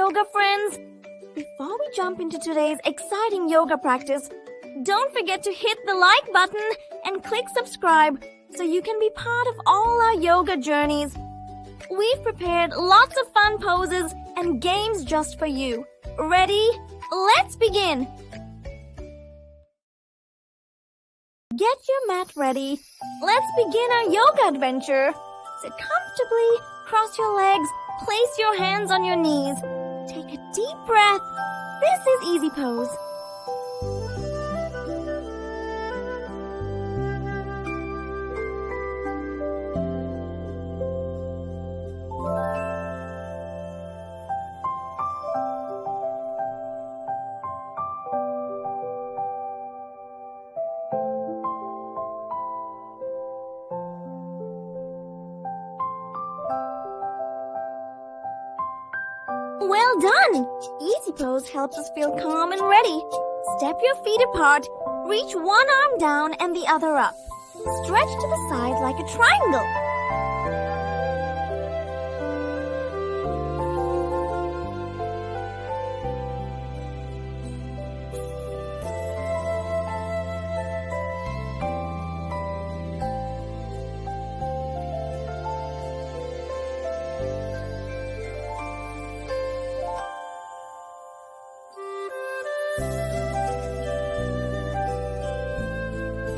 yoga friends? Before we jump into today's exciting yoga practice, don't forget to hit the like button and click subscribe so you can be part of all our yoga journeys. We've prepared lots of fun poses and games just for you. Ready? Let's begin! Get your mat ready. Let's begin our yoga adventure. Sit comfortably, cross your legs, place your hands on your knees. Take a deep breath. This is easy pose. Well done! Easy pose helps us feel calm and ready. Step your feet apart, reach one arm down and the other up. Stretch to the side like a triangle.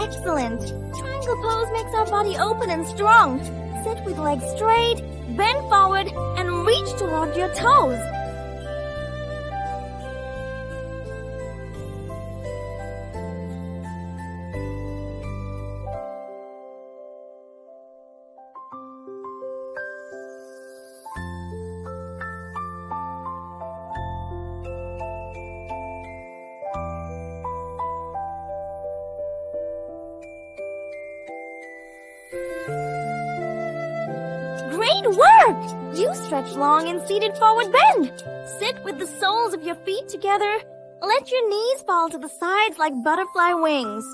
Excellent! Triangle pose makes our body open and strong. Sit with legs straight, bend forward, and reach toward your toes. Great work! You stretch long in seated forward bend. Sit with the soles of your feet together. Let your knees fall to the sides like butterfly wings.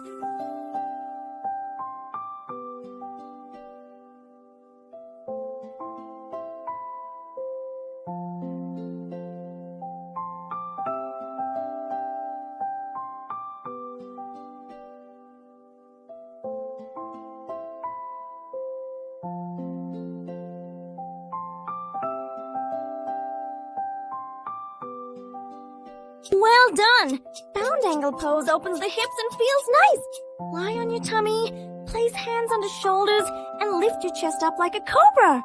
Well done! Bound angle pose opens the hips and feels nice. Lie on your tummy, place hands on the shoulders, and lift your chest up like a cobra.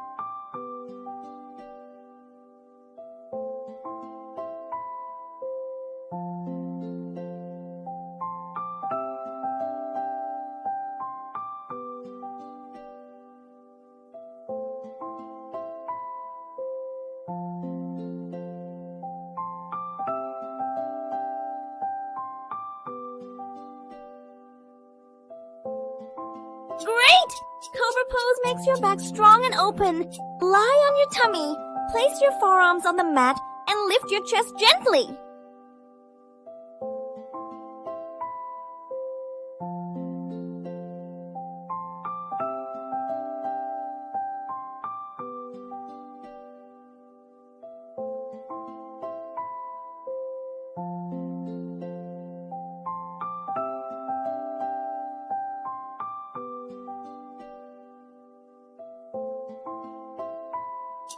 Great! Cobra pose makes your back strong and open. Lie on your tummy, place your forearms on the mat, and lift your chest gently.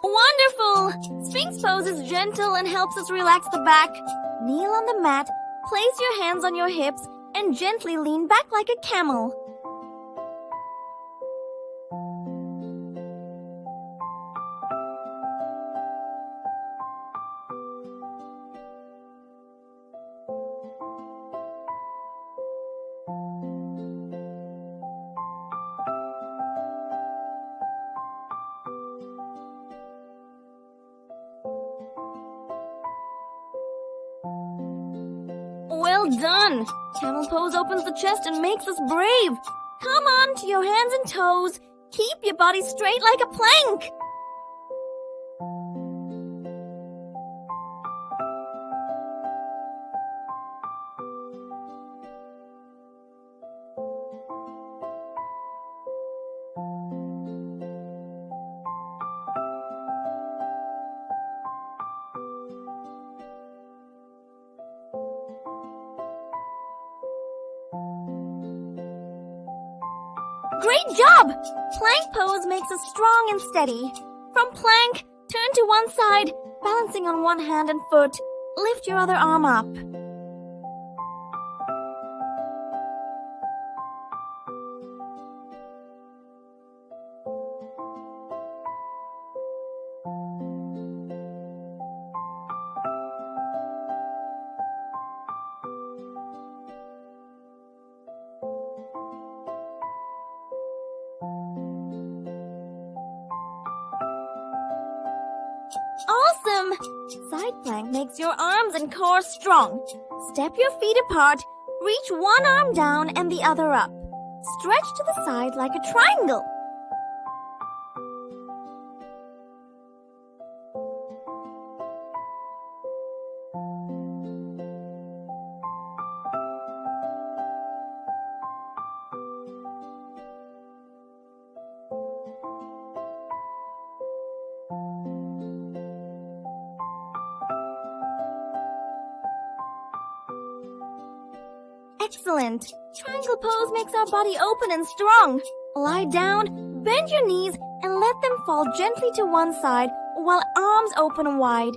Wonderful! Sphinx pose is gentle and helps us relax the back. Kneel on the mat, place your hands on your hips, and gently lean back like a camel. Well done! Camel pose opens the chest and makes us brave. Come on to your hands and toes. Keep your body straight like a plank. Great job! Plank pose makes us strong and steady. From plank, turn to one side, balancing on one hand and foot. Lift your other arm up. Awesome! Side plank makes your arms and core strong. Step your feet apart, reach one arm down and the other up. Stretch to the side like a triangle. Excellent! Triangle pose makes our body open and strong. Lie down, bend your knees, and let them fall gently to one side while arms open wide.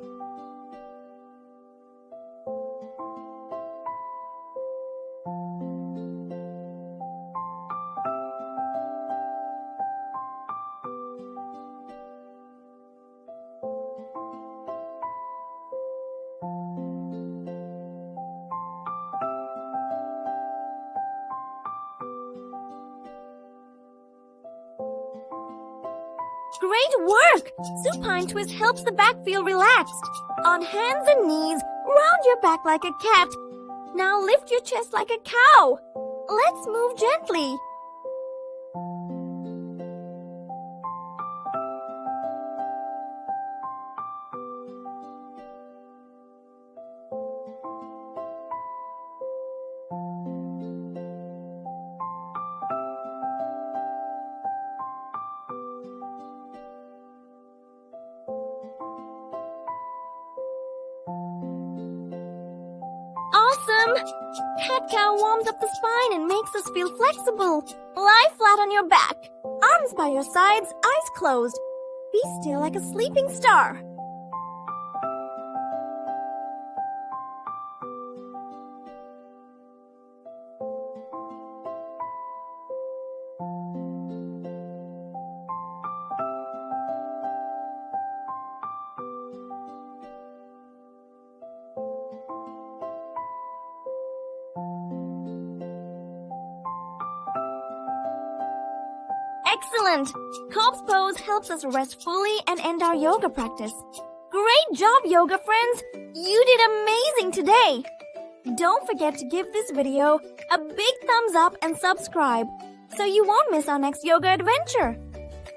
Great work! Supine twist helps the back feel relaxed. On hands and knees, round your back like a cat. Now lift your chest like a cow. Let's move gently. Awesome! Cat cow warms up the spine and makes us feel flexible. Lie flat on your back. Arms by your sides, eyes closed. Be still like a sleeping star. Excellent! Corpse pose helps us rest fully and end our yoga practice. Great job, yoga friends! You did amazing today! Don't forget to give this video a big thumbs up and subscribe so you won't miss our next yoga adventure.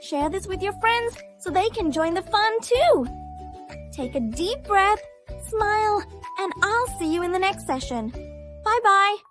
Share this with your friends so they can join the fun too. Take a deep breath, smile, and I'll see you in the next session. Bye-bye!